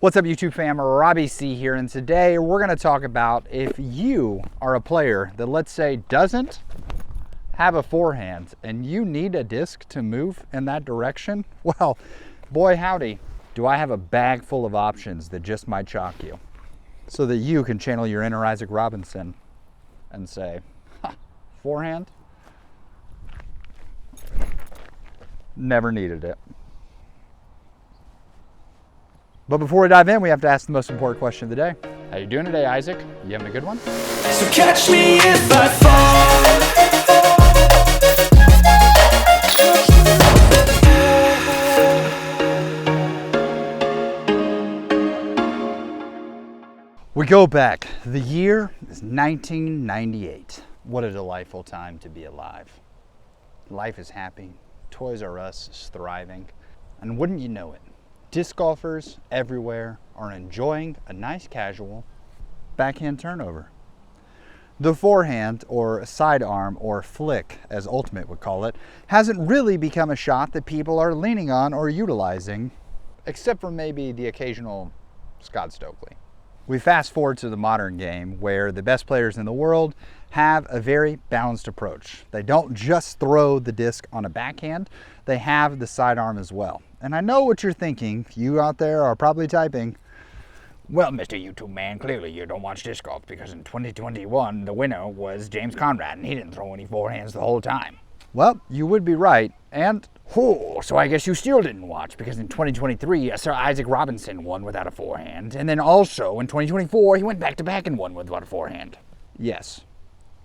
What's up, YouTube fam? Robbie C here, and today we're going to talk about if you are a player that, let's say, doesn't have a forehand and you need a disc to move in that direction. Well, boy howdy, do I have a bag full of options that just might shock you, so that you can channel your inner Isaac Robinson and say, forehand? Never needed it. But before we dive in, we have to ask the most important question of the day. How you doing today, Isaac? You having a good one? So catch me if I fall. We go back. The year is 1998. What a delightful time to be alive. Life is happy. Toys R Us is thriving. And wouldn't you know it, disc golfers everywhere are enjoying a nice casual backhand turnover. The forehand, or sidearm, or flick as Ultimate would call it, hasn't really become a shot that people are leaning on or utilizing, except for maybe the occasional Scott Stokely. We fast forward to the modern game where the best players in the world have a very balanced approach. They don't just throw the disc on a backhand, they have the sidearm as well. And I know what you're thinking. You out there are probably typing, well, Mr. YouTube man, clearly you don't watch disc golf because in 2021 the winner was James Conrad and he didn't throw any forehands the whole time. Well, you would be right, and so I guess you still didn't watch because in 2023 Sir Isaac Robinson won without a forehand, and then also in 2024 he went back to back and won without a forehand. Yes,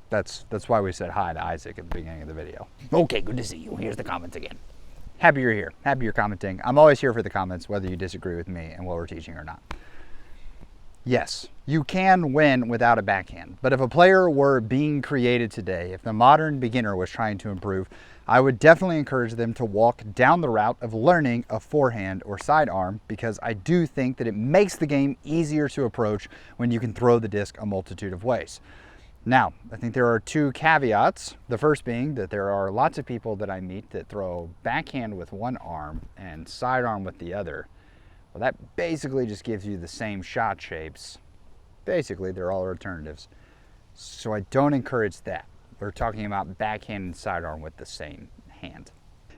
that's why we said hi to Isaac at the beginning of the video. Okay, good to see you. Here's the comments again. Happy you're here. Happy you're commenting. I'm always here for the comments, whether you disagree with me and what we're teaching or not. Yes, you can win without a backhand, but if a player were being created today, if the modern beginner was trying to improve, I would definitely encourage them to walk down the route of learning a forehand or sidearm, because I do think that it makes the game easier to approach when you can throw the disc a multitude of ways. Now, I think there are two caveats. The first being that there are lots of people that I meet that throw backhand with one arm and sidearm with the other. Well, that basically just gives you the same shot shapes. Basically, they're all alternatives. So I don't encourage that. We're talking about backhand and sidearm with the same hand.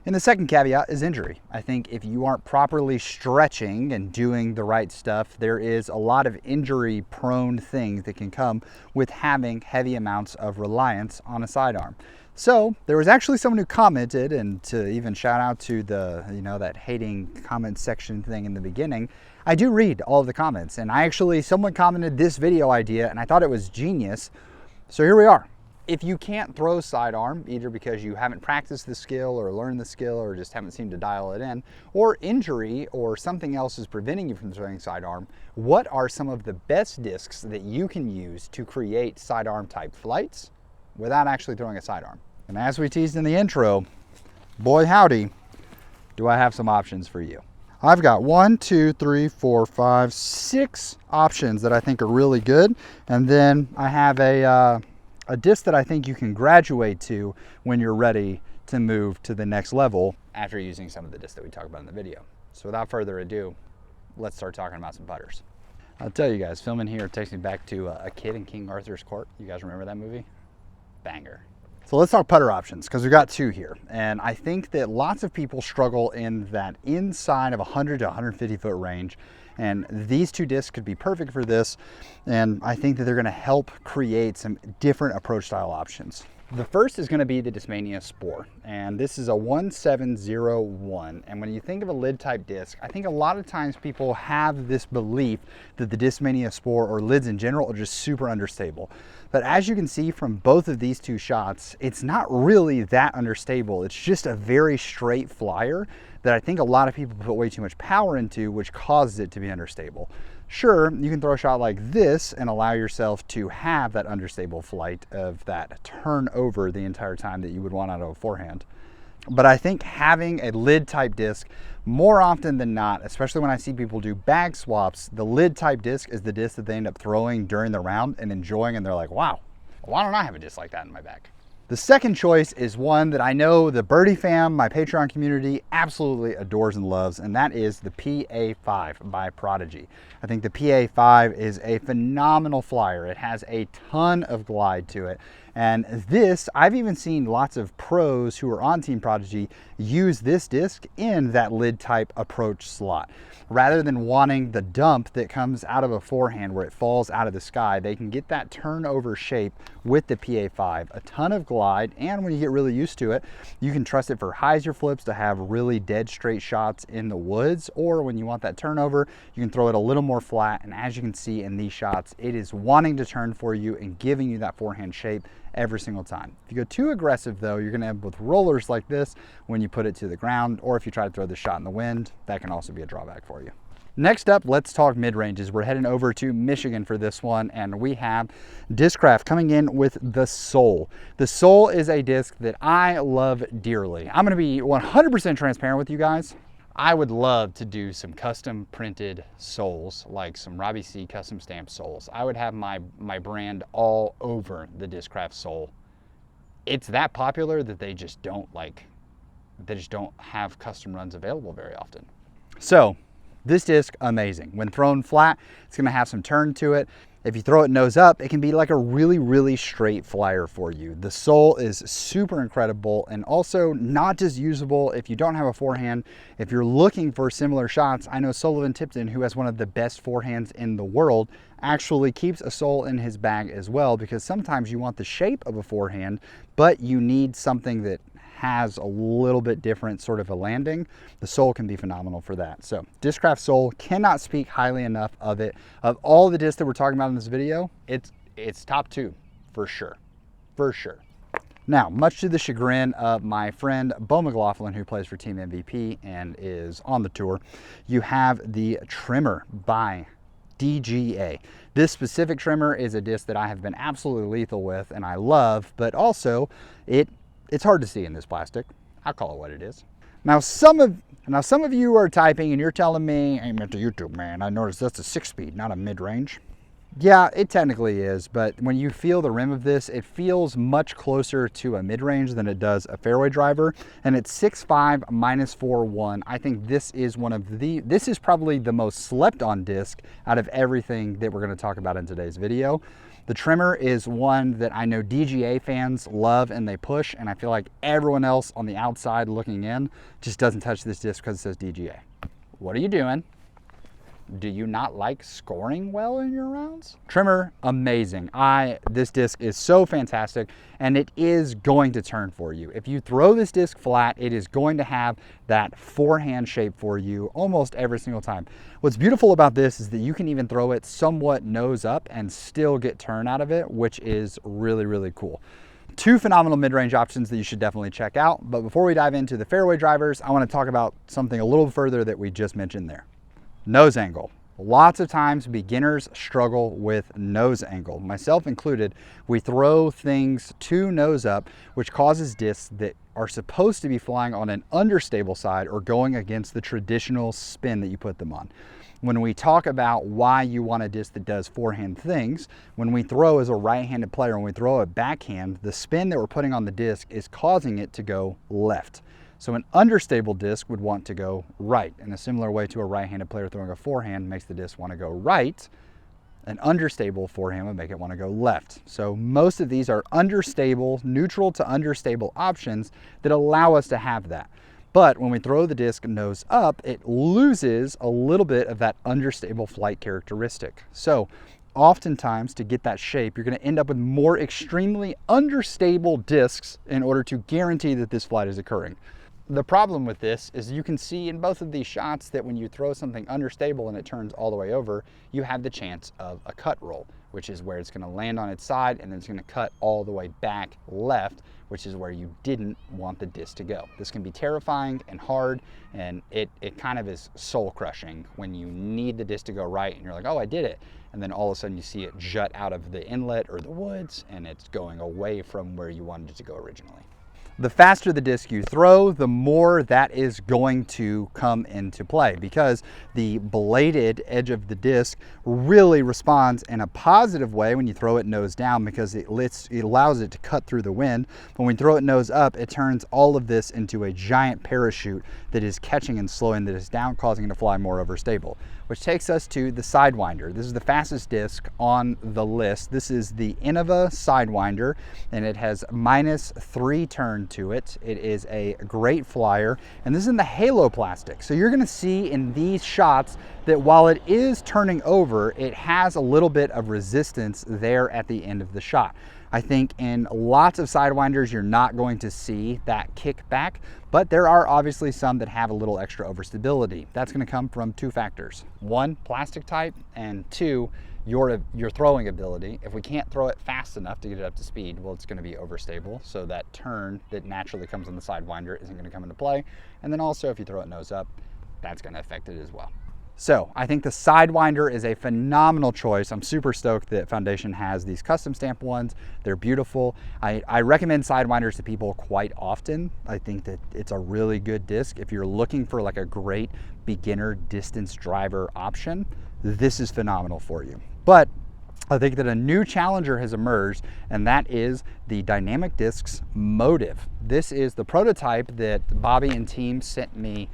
And the second caveat is injury. I think if you aren't properly stretching and doing the right stuff, there is a lot of injury-prone things that can come with having heavy amounts of reliance on a sidearm. So there was actually someone who commented, and to even shout out to the, that hating comment section thing in the beginning, I do read all of the comments, and someone commented this video idea and I thought it was genius. So here we are. If you can't throw sidearm, either because you haven't practiced the skill or learned the skill or just haven't seemed to dial it in, or injury or something else is preventing you from throwing sidearm, what are some of the best discs that you can use to create sidearm type flights without actually throwing a sidearm? And as we teased in the intro, boy howdy, do I have some options for you. I've got 1, 2, 3, 4, 5, 6 options that I think are really good. And then I have a disc that I think you can graduate to when you're ready to move to the next level after using some of the discs that we talked about in the video. So without further ado, let's start talking about some putters. I'll tell you guys, filming here takes me back to A Kid in King Arthur's Court. You guys remember that movie? Banger. So let's talk putter options, because we've got 2 here. And I think that lots of people struggle in that inside of 100 to 150 foot range. And these 2 discs could be perfect for this. And I think that they're gonna help create some different approach style options. The first is gonna be the Discmania Spore. And this is a 1701. And when you think of a lid type disc, I think a lot of times people have this belief that the Discmania Spore or lids in general are just super understable. But as you can see from both of these 2 shots, it's not really that understable. It's just a very straight flyer that I think a lot of people put way too much power into, which causes it to be understable. Sure, you can throw a shot like this and allow yourself to have that understable flight of that turnover the entire time that you would want out of a forehand. But I think having a lid type disc, more often than not, especially when I see people do bag swaps, the lid type disc is the disc that they end up throwing during the round and enjoying, and they're like, wow, why don't I have a disc like that in my bag? The second choice is one that I know the birdie fam, my Patreon community, absolutely adores and loves, and that is the PA5 by Prodigy. I think the PA5 is a phenomenal flyer. It has a ton of glide to it. And this, I've even seen lots of pros who are on Team Prodigy use this disc in that lid type approach slot. Rather than wanting the dump that comes out of a forehand where it falls out of the sky, they can get that turnover shape with the PA5. A ton of glide, and when you get really used to it, you can trust it for hyzer-flips to have really dead straight shots in the woods, or when you want that turnover, you can throw it a little more flat, and as you can see in these shots, it is wanting to turn for you and giving you that forehand shape every single time. If you go too aggressive though, you're gonna end up with rollers like this when you put it to the ground, or if you try to throw the shot in the wind, that can also be a drawback for you. Next up, let's talk mid-ranges. We're heading over to Michigan for this one, and we have Discraft coming in with the Soul. The Soul is a disc that I love dearly. I'm gonna be 100% transparent with you guys. I would love to do some custom printed soles, like some Robbie C custom stamped soles. I would have my brand all over the Discraft sole. It's that popular that they just don't have custom runs available very often. So this disc, amazing. When thrown flat, it's gonna have some turn to it. If you throw it nose up, it can be like a really, really straight flyer for you. The sole is super incredible and also not just usable if you don't have a forehand. If you're looking for similar shots, I know Sullivan Tipton, who has one of the best forehands in the world, actually keeps a sole in his bag as well, because sometimes you want the shape of a forehand, but you need something that has a little bit different sort of a landing. The sole can be phenomenal for that. So Discraft sole, cannot speak highly enough of it. Of all the discs that we're talking about in this video, it's top two for sure, for sure. Now, much to the chagrin of my friend Bo McLaughlin, who plays for Team MVP and is on the tour, you have the Trimmer by DGA. This specific trimmer is a disc that I have been absolutely lethal with and I love, but also it's hard to see in this plastic. I'll call it what it is. Now some of you are typing and you're telling me, "Hey, Mr. YouTube man, I noticed that's a 6-speed, not a mid-range." Yeah, it technically is, but when you feel the rim of this, it feels much closer to a mid-range than it does a fairway driver, and it's 6.5 -4.1. I think this is this is probably the most slept on disc out of everything that we're going to talk about in today's video. The Trimmer is one that I know DGA fans love and they push, and I feel like everyone else on the outside looking in just doesn't touch this disc because it says DGA. What are you doing? Do you not like scoring well in your rounds? Trimmer, amazing. This disc is so fantastic, and it is going to turn for you. If you throw this disc flat, it is going to have that forehand shape for you almost every single time. What's beautiful about this is that you can even throw it somewhat nose up and still get turn out of it, which is really, really cool. Two phenomenal mid-range options that you should definitely check out. But before we dive into the fairway drivers, I want to talk about something a little further that we just mentioned there. Nose angle. Lots of times beginners struggle with nose angle, myself included. We throw things too nose up, which causes discs that are supposed to be flying on an understable side or going against the traditional spin that you put them on. When we talk about why you want a disc that does forehand things, when we throw as a right-handed player, when we throw a backhand, the spin that we're putting on the disc is causing it to go left. So an understable disc would want to go right. In a similar way to a right-handed player throwing a forehand makes the disc want to go right, an understable forehand would make it want to go left. So most of these are understable, neutral to understable options that allow us to have that. But when we throw the disc nose up, it loses a little bit of that understable flight characteristic. So oftentimes to get that shape, you're going to end up with more extremely understable discs in order to guarantee that this flight is occurring. The problem with this is you can see in both of these shots that when you throw something understable and it turns all the way over, you have the chance of a cut roll, which is where it's going to land on its side and then it's going to cut all the way back left, which is where you didn't want the disc to go. This can be terrifying and hard, and it kind of is soul crushing when you need the disc to go right and you're like, oh, I did it. And then all of a sudden you see it jut out of the inlet or the woods and it's going away from where you wanted it to go originally. The faster the disc you throw, the more that is going to come into play, because the bladed edge of the disc really responds in a positive way when you throw it nose down, because it allows it to cut through the wind. But when you throw it nose up, it turns all of this into a giant parachute that is catching and slowing the disc down, causing it to fly more overstable. Which takes us to the Sidewinder. This is the fastest disc on the list. This is the Innova Sidewinder, and it has -3 turn to it. It is a great flyer, and this is in the halo plastic. So you're gonna see in these shots that while it is turning over, it has a little bit of resistance there at the end of the shot. I think in lots of Sidewinders, you're not going to see that kickback, but there are obviously some that have a little extra overstability. That's gonna come from 2 factors. 1, plastic type, and 2, your throwing ability. If we can't throw it fast enough to get it up to speed, well, it's gonna be overstable. So that turn that naturally comes on the Sidewinder isn't gonna come into play. And then also if you throw it nose up, that's gonna affect it as well. So I think the Sidewinder is a phenomenal choice. I'm super stoked that Foundation has these custom stamp ones. They're beautiful. I recommend Sidewinders to people quite often. I think that it's a really good disc. If you're looking for like a great beginner distance driver option, this is phenomenal for you. But I think that a new challenger has emerged, and that is the Dynamic Discs Motive. This is the prototype that Bobby and team sent me,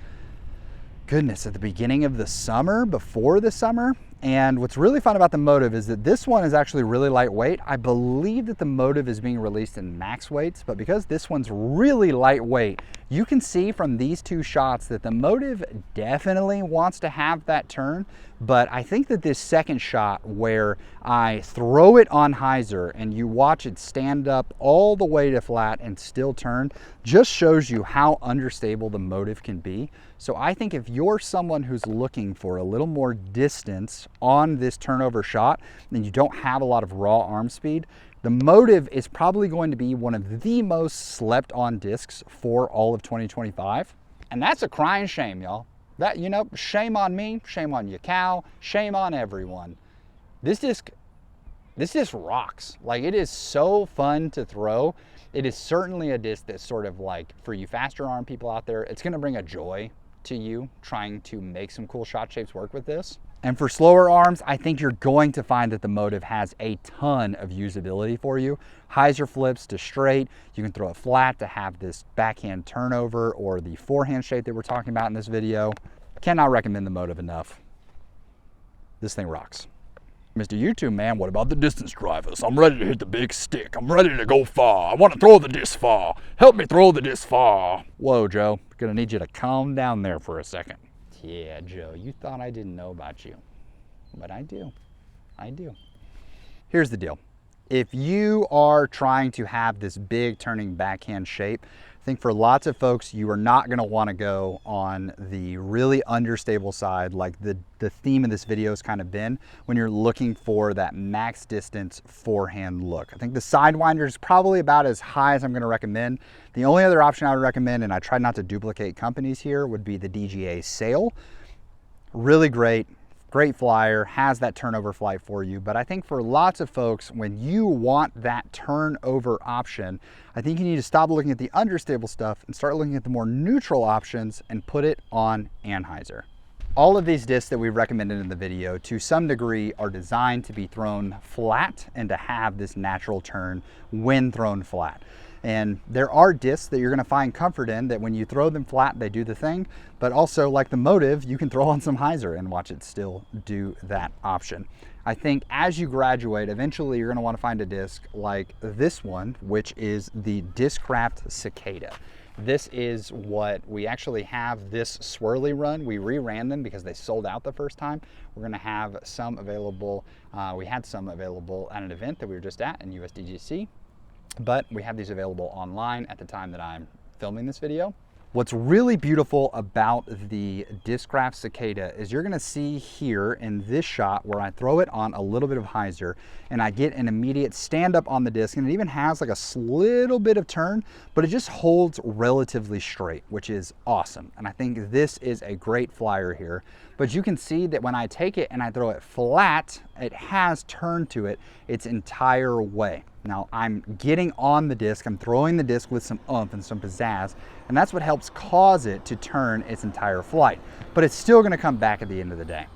goodness, at the beginning of the summer, before the summer. And what's really fun about the Motive is that this one is actually really lightweight. I believe that the Motive is being released in max weights, but because this one's really lightweight, you can see from these 2 shots that the Motive definitely wants to have that turn. But I think that this second shot where I throw it on hyzer and you watch it stand up all the way to flat and still turn just shows you how understable the Motive can be. So I think if you're someone who's looking for a little more distance on this turnover shot and you don't have a lot of raw arm speed, the Motive is probably going to be one of the most slept on discs for all of 2025. And that's a crying shame, y'all. That, you know, shame on me, shame on you, Cal, shame on everyone. This disc rocks. Like, it is so fun to throw. It is certainly a disc that's sort of like, for you faster arm people out there, it's gonna bring a joy to you trying to make some cool shot shapes work with this. And for slower arms, I think you're going to find that the Motive has a ton of usability for you. Hyzer flips to straight, you can throw it flat to have this backhand turnover or the forehand shape that we're talking about in this video. Cannot recommend the Motive enough. This thing rocks. Mr. YouTube man, what about the distance drivers? I'm ready to hit the big stick. I'm ready to go far. I want to throw the disc far. Help me throw the disc far. Whoa, Joe, gonna need you to calm down there for a second. Yeah, Joe, you thought I didn't know about you, but I do. I do. Here's the deal. If you are trying to have this big turning backhand shape, I think for lots of folks, you are not gonna wanna go on the really understable side like the theme of this video has kind of been when you're looking for that max distance forehand look. I think the Sidewinder is probably about as high as I'm gonna recommend. The only other option I would recommend, and I try not to duplicate companies here, would be the DGA Sail. Really great. Great flyer, has that turnover flight for you. But I think for lots of folks, when you want that turnover option, I think you need to stop looking at the understable stuff and start looking at the more neutral options and put it on Anheuser. All of these discs that we've recommended in the video, to some degree, are designed to be thrown flat and to have this natural turn when thrown flat. And there are discs that you're gonna find comfort in that when you throw them flat, they do the thing, but also like the Motive, you can throw on some hyzer and watch it still do that option. I think as you graduate, eventually you're gonna wanna find a disc like this one, which is the Discraft Cicada. This is what we actually have this swirly run. We reran them because they sold out the first time. We're gonna have some available, we had some available at an event that we were just at in USDGC. But we have these available online at the time that I'm filming this video. What's really beautiful about the Discraft Cicada is you're gonna see here in this shot where I throw it on a little bit of hyzer and I get an immediate stand up on the disc, and it even has like a little bit of turn, but it just holds relatively straight, which is awesome. And I think this is a great flyer here. But you can see that when I take it and I throw it flat it has turn to it its entire way. Now I'm getting on the disc, I'm throwing the disc with some oomph and some pizzazz, and that's what helps cause it to turn its entire flight. But it's still gonna come back at the end of the day.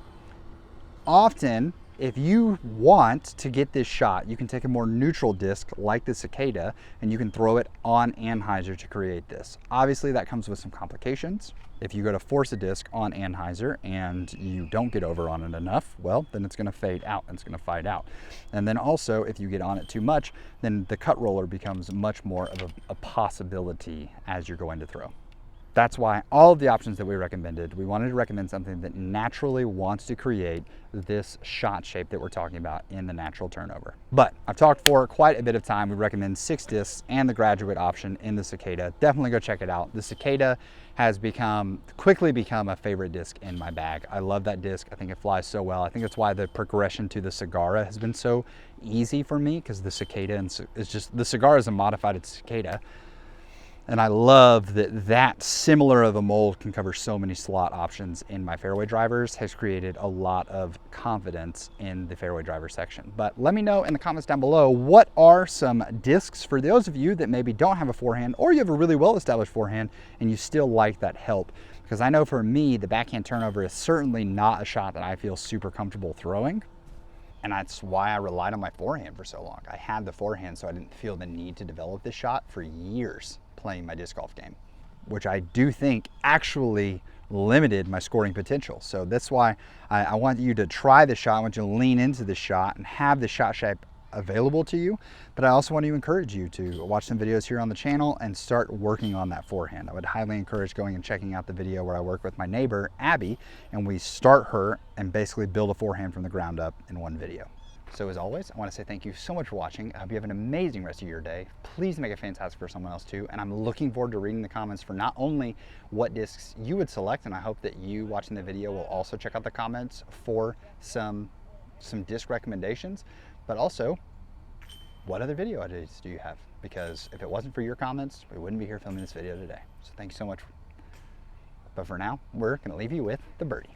Often, if you want to get this shot, you can take a more neutral disc like the Cicada and you can throw it on anhyzer to create this. Obviously that comes with some complications. If you go to force a disc on anhyzer and you don't get over on it enough, well, then it's gonna fade out, and it's gonna fade out. And then also, if you get on it too much, then the cut roller becomes much more of a possibility as you're going to throw. That's why all of the options that we recommended, we wanted to recommend something that naturally wants to create this shot shape that we're talking about in the natural turnover. But I've talked for quite a bit of time. We recommend 6 discs and the graduate option in the Cicada. Definitely go check it out. The Cicada has quickly become a favorite disc in my bag. I love that disc. I think it flies so well. I think that's why the progression to the Cigara has been so easy for me, because the Cicada is just, the Cigara is a modified Cicada. And I love that similar of a mold can cover so many slot options in my fairway drivers, has created a lot of confidence in the fairway driver section. But let me know in the comments down below, what are some discs for those of you that maybe don't have a forehand, or you have a really well-established forehand and you still like that help? Because I know for me, the backhand turnover is certainly not a shot that I feel super comfortable throwing. And that's why I relied on my forehand for so long. I had the forehand, so I didn't feel the need to develop this shot for years playing my disc golf game, which I do think actually limited my scoring potential. So that's why I want you to try the shot. I want you to lean into the shot and have the shot shape available to you. But I also want to encourage you to watch some videos here on the channel and start working on that forehand. I would highly encourage going and checking out the video where I work with my neighbor, Abby, and we start her and basically build a forehand from the ground up in one video. So as always, I want to say thank you so much for watching. I hope you have an amazing rest of your day. Please make it fantastic for someone else too. And I'm looking forward to reading the comments for not only what discs you would select, and I hope that you watching the video will also check out the comments for some disc recommendations, but also what other video ideas do you have? Because if it wasn't for your comments, we wouldn't be here filming this video today. So thank you so much. But for now, we're going to leave you with the birdie.